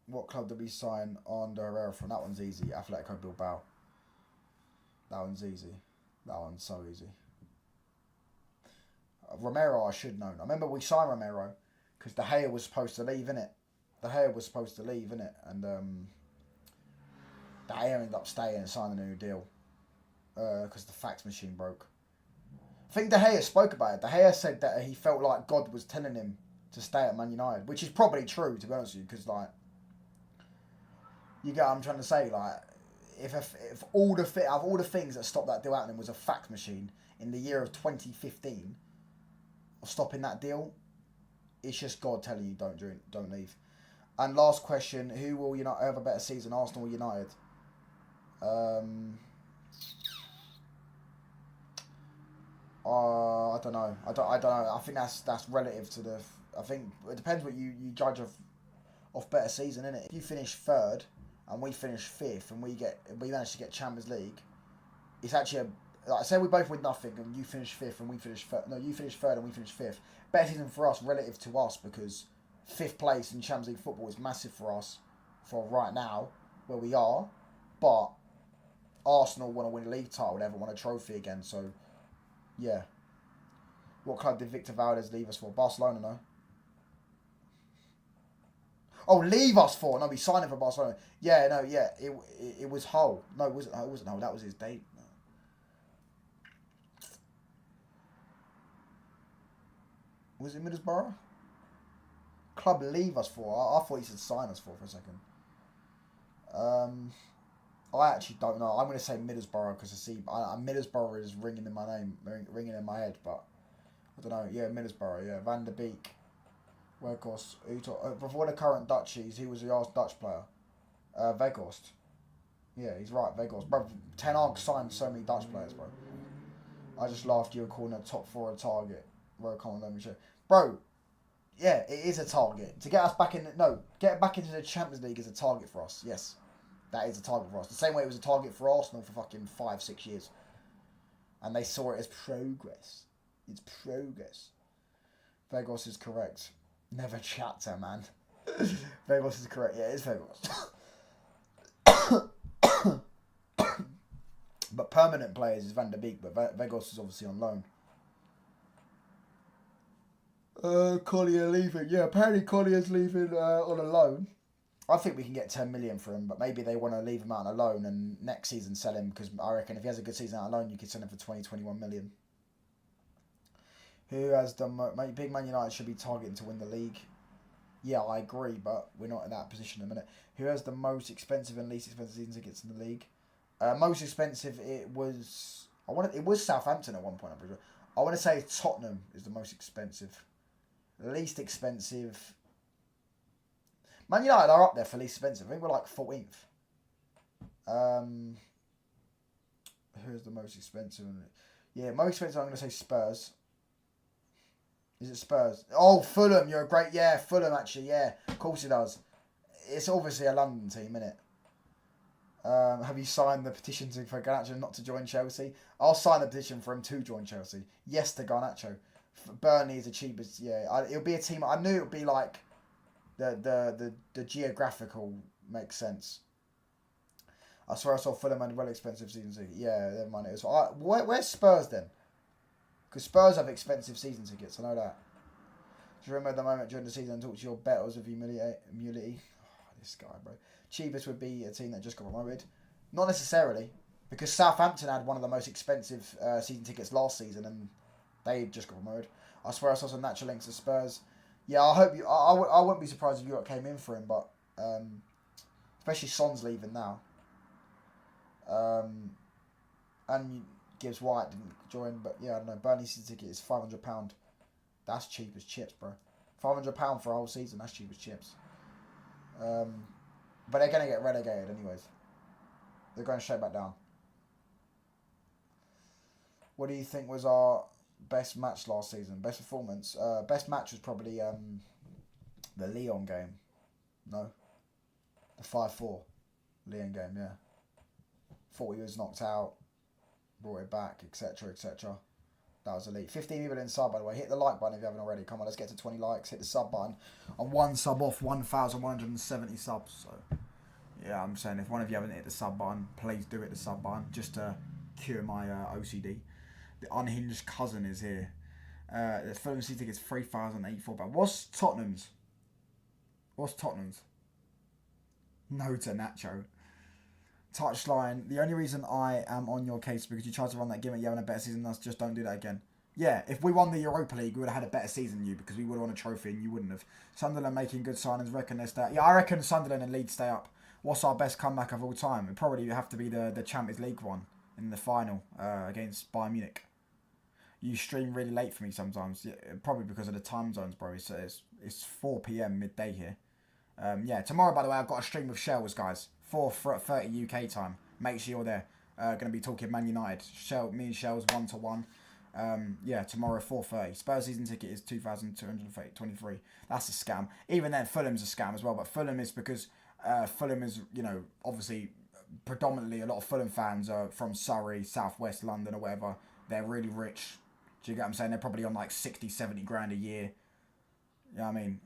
S1: What club did we sign Ander Herrera from? That one's easy. Atletico Bilbao. That one's easy. That one's so easy. Romero, I should know. I remember we signed Romero because De Gea was supposed to leave, innit? De Gea was supposed to leave, innit? And De Gea ended up staying and signing a new deal because the fax machine broke. I think De Gea spoke about it. De Gea said that he felt like God was telling him to stay at Man United, which is probably true, to be honest with you, because, like, you get what I'm trying to say, like, if all the things that stopped that deal happening was a fax machine in the year of 2015, or stopping that deal, it's just God telling you don't leave. And last question, who will United have a better season, Arsenal or United? I don't know. I don't know. I think that's relative to the. I think it depends what you judge of better season, innit? If you finish third and we finish fifth and we manage to get Champions League, it's actually like say we both win nothing and you finish fifth and we finish third. No, you finish third and we finish fifth. Better season for us relative to us because fifth place in Champions League football is massive for us for right now where we are, but Arsenal want to win a league title, they never won a trophy again, so yeah. What club did Victor Valdez leave us for? Barcelona, no? Oh, leave us for? No, we signed him for Barcelona. Yeah, no, yeah. It was Hull. No, it wasn't Hull. That was his date. No. Was it Middlesbrough? Club leave us for? I thought he said sign us for a second. I actually don't know. I'm going to say Middlesbrough because Middlesbrough is ringing in my name, ringing in my head, but I don't know. Yeah, Middlesbrough. Yeah, Van der Beek. Weghorst. Before the current Dutchies, he was the last Dutch player. Weghorst. Yeah, he's right. Weghorst. Bro, Ten Hag signed so many Dutch players, bro. I just laughed you were calling a top four a target. Bro, come on, let me show. Bro, yeah, it is a target. To get us back in... get back into the Champions League is a target for us. Yes, that is a target for us. The same way it was a target for Arsenal for fucking 5-6 years. And they saw it as progress. It's progress. Weghorst is correct. Never chatter, man. Weghorst is correct. Yeah, it is Weghorst. But permanent players is Van der Beek, but Weghorst is obviously on loan. Collier leaving. Yeah, apparently Collier's leaving on a loan.
S2: I think we can get 10 million for him, but maybe they want to leave him out on a loan and next season sell him, because I reckon if he has a good season out on loan, you could sell him for 20, 21 million. Who has done... Big Man United should be targeting to win the league. Yeah, I agree, but we're not in that position in a minute. Who has the most expensive and least expensive season tickets in the league? Most expensive, it was Southampton at one point, I'm pretty sure. I want to say Tottenham is the most expensive. Least expensive... Man United are up there for least expensive. I think we're like 14th. Who's the most expensive? Yeah, most expensive, I'm going to say Spurs. Is it Spurs? Oh, Fulham. You're a great... Yeah, Fulham, actually. Yeah, of course it does. It's obviously a London team, isn't it? Have you signed the petition for Garnacho not to join Chelsea? I'll sign the petition for him to join Chelsea. Yes to Garnacho. Burnley is the cheapest. Yeah, it'll be a team... I knew it would be like... The geographical makes sense. I swear I saw Fulham and well expensive season ticket. Yeah, never mind. It was. Where's Spurs then? Because Spurs have expensive season tickets. I know that. Do you remember the moment during the season and talk to your betters of humility? Oh, this guy, bro. Cheapest would be a team that just got promoted. Not necessarily, because Southampton had one of the most expensive season tickets last season, and they just got promoted. I swear I saw some natural links to Spurs. Yeah, I hope you. I wouldn't be surprised if Europe came in for him, but especially Son's leaving now. And Gibbs White didn't join, but yeah, I don't know. Burnley season ticket is £500. That's cheap as chips, bro. £500 for a whole season. That's cheap as chips. But they're gonna get relegated anyways. They're going straight back down. What do you think was our best match last season? Best performance? Best match was probably the Lyon game. No? The 5-4 Lyon game, yeah. Thought he was knocked out. Brought it back, etc, etc. That was elite. 15 people inside, by the way. Hit the like button if you haven't already. Come on, let's get to 20 likes. Hit the sub button. I'm one sub off 1,170 subs. So, yeah, I'm saying if one of you haven't hit the sub button, please do hit the sub button. Just to cure my OCD. The unhinged cousin is here. The Fulham season tickets £3,084. What's Tottenham's? No to Nacho. Touchline. The only reason I am on your case is because you tried to run that gimmick. You're having a better season than us. Just don't do that again. Yeah, if we won the Europa League, we would have had a better season than you, because we would have won a trophy and you wouldn't have. Sunderland making good signings. Reckon they stay. Yeah, I reckon Sunderland and Leeds stay up. What's our best comeback of all time? It probably have to be the Champions League one in the final against Bayern Munich. You stream really late for me sometimes. Yeah, probably because of the time zones, bro. It's 4 p.m. midday here. Yeah, tomorrow, by the way, I've got a stream with Shells, guys. 4:30 UK time. Make sure you're there. Going to be talking Man United. Me and Shells 1-1. Yeah, tomorrow 4:30. Spurs season ticket is 2,223. That's a scam. Even then, Fulham's a scam as well. But Fulham is because Fulham is, obviously predominantly a lot of Fulham fans are from Surrey, Southwest London or whatever. They're really rich. Do you get what I'm saying? They're probably on like 60, 70 grand a year. You know what I mean?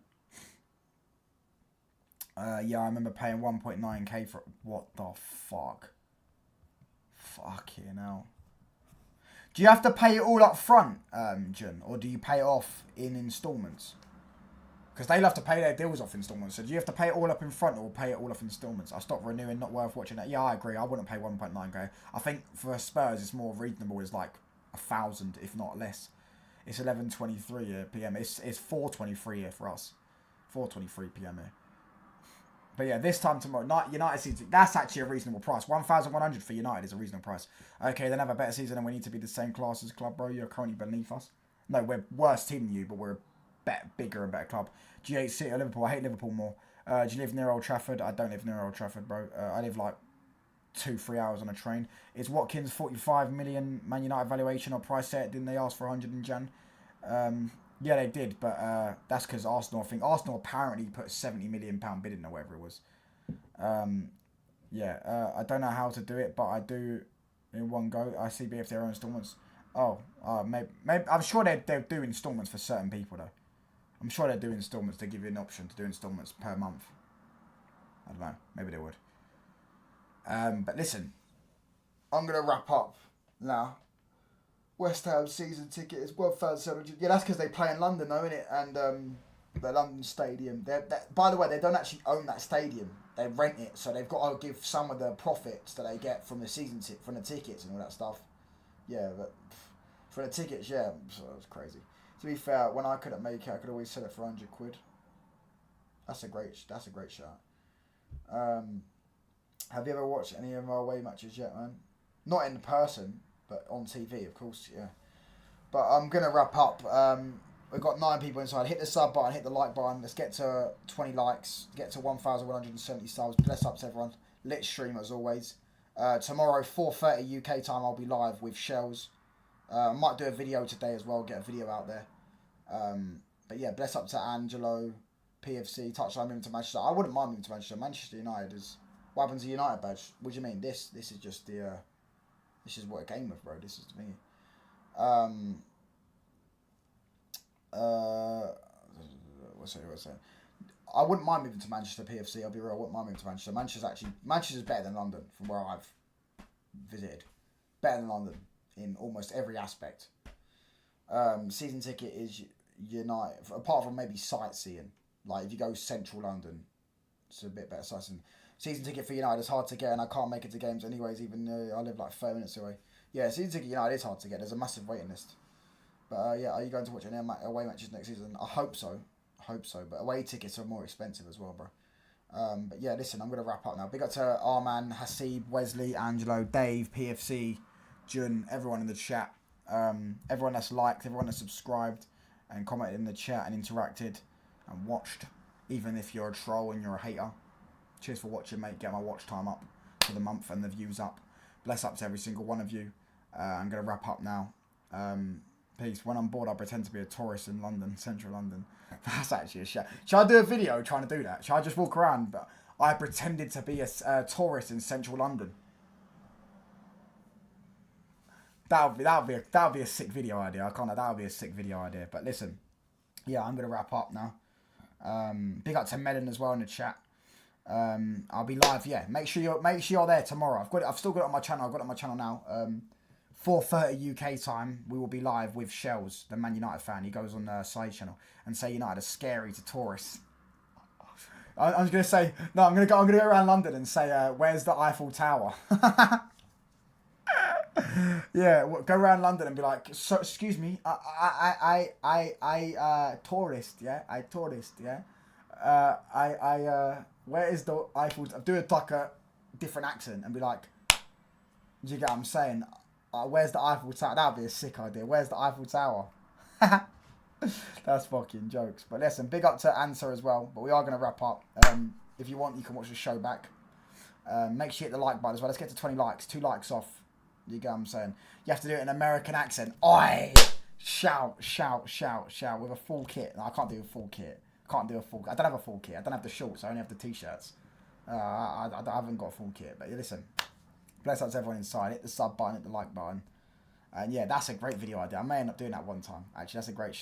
S2: Yeah, I remember paying 1.9k for... What the fuck? Fucking hell. Do you have to pay it all up front, Jun? Or do you pay it off in installments? Because they'll have to pay their deals off installments. So do you have to pay it all up in front or pay it all off installments? I stopped renewing, not worth watching that. Yeah, I agree. I wouldn't pay 1.9k. I think for Spurs, it's more reasonable. It's like 1,000, if not less. It's 11:23 p.m. It's 4:23 here for us. 4:23 p.m. here. But yeah, this time tomorrow, United season, that's actually a reasonable price. 1,100 for United is a reasonable price. Okay, then have a better season and we need to be the same class as club, bro. You're currently beneath us. No, we're worse team than you, but we're a bigger and better club. Do you hate City or Liverpool? I hate Liverpool more. Do you live near Old Trafford? I don't live near Old Trafford, bro. I live like 2-3 hours on a train. Is Watkins 45 million Man United valuation or price set? Didn't they ask for 100 in Jan? Yeah, they did, but that's because Arsenal apparently put a £70 million bid in or whatever it was. Yeah, I don't know how to do it, but I do in one go. ICB their own installments. Oh, maybe I'm sure they'll do installments for certain people though. I'm sure they'll do installments to give you an option to do installments per month. I don't know. Maybe they would. But listen, I'm gonna wrap up now. West Ham season ticket is 1,700. Yeah, that's because they play in London, though, innit? And The London Stadium. By the way, they don't actually own that stadium. They rent it, so they've got to give some of the profits that they get from the from the tickets and all that stuff. Yeah, but for the tickets, yeah, so it was crazy. To be fair, when I couldn't make it, I could always sell it for £100. That's a great shot. Have you ever watched any of our away matches yet, man? Not in person, but on TV, of course, yeah. But I'm gonna wrap up. We've got 9 people inside. Hit the sub button, hit the like button. Let's get to 20 likes. Get to 1,170 subs. Bless up to everyone. Lit stream as always. Tomorrow, 4:30 UK time, I'll be live with Shells. I might do a video today as well. Get a video out there. But yeah, bless up to Angelo, PFC, touchline moving to Manchester. I wouldn't mind moving to Manchester. Manchester United is. What happened to United badge? What do you mean? This is just the. This is what it came with, bro. This is me. What's that? I wouldn't mind moving to Manchester PFC. I'll be real. I wouldn't mind moving to Manchester. Manchester's better than London from where I've visited. Better than London in almost every aspect. Season ticket is United, apart from maybe sightseeing. Like if you go central London, it's a bit better sightseeing. Season ticket for United is hard to get, and I can't make it to games anyways. Even though I live like 30 minutes away. Yeah, season ticket United is hard to get. There's a massive waiting list. But yeah, are you going to watch any away matches next season? I hope so. But away tickets are more expensive as well, bro. But yeah, listen, I'm going to wrap up now. Big up to Arman, Hasib, Wesley, Angelo, Dave, PFC, Jun, everyone in the chat. Everyone that's liked, everyone that's subscribed and commented in the chat and interacted and watched. Even if you're a troll and you're a hater. Cheers for watching, mate. Get my watch time up for the month and the views up. Bless up to every single one of you. I'm going to wrap up now. Peace. When I'm bored, I pretend to be a tourist in London, central London. That's actually a shit. Should I do a video trying to do that? Should I just walk around? But I pretended to be a tourist in central London. That would be a sick video idea. That would be a sick video idea. But listen, yeah, I'm gonna wrap up now. Big up to Melon as well in the chat. I'll be live. Yeah, make sure you're there tomorrow. I've still got it on my channel. I've got it on my channel now. 4:30 UK time, we will be live with Shells, the Man United fan. He goes on the side channel and say United are scary to tourists. I was gonna say no. I'm gonna go around London and say, "Where's the Eiffel Tower?" Yeah, go around London and be like, "So, excuse me, I tourist, yeah, I tourist, yeah, where is the Eiffel? Do a like a different accent and be like, do you get what I'm saying?" Where's the Eiffel Tower? That would be a sick idea. Where's the Eiffel Tower? That's fucking jokes. But listen, big up to Answer as well. But we are going to wrap up. If you want, you can watch the show back. Make sure you hit the like button as well. Let's get to 20 likes. 2 likes off. You get what I'm saying? You have to do it in an American accent. Oi! Shout, shout, shout, shout. With a full kit. No, I can't do a full kit. I don't have a full kit. I don't have the shorts. I only have the t-shirts. I haven't got a full kit. But listen. Bless up to everyone inside. Hit the sub button, hit the like button. And yeah, that's a great video idea. I may end up doing that one time. Actually, that's a great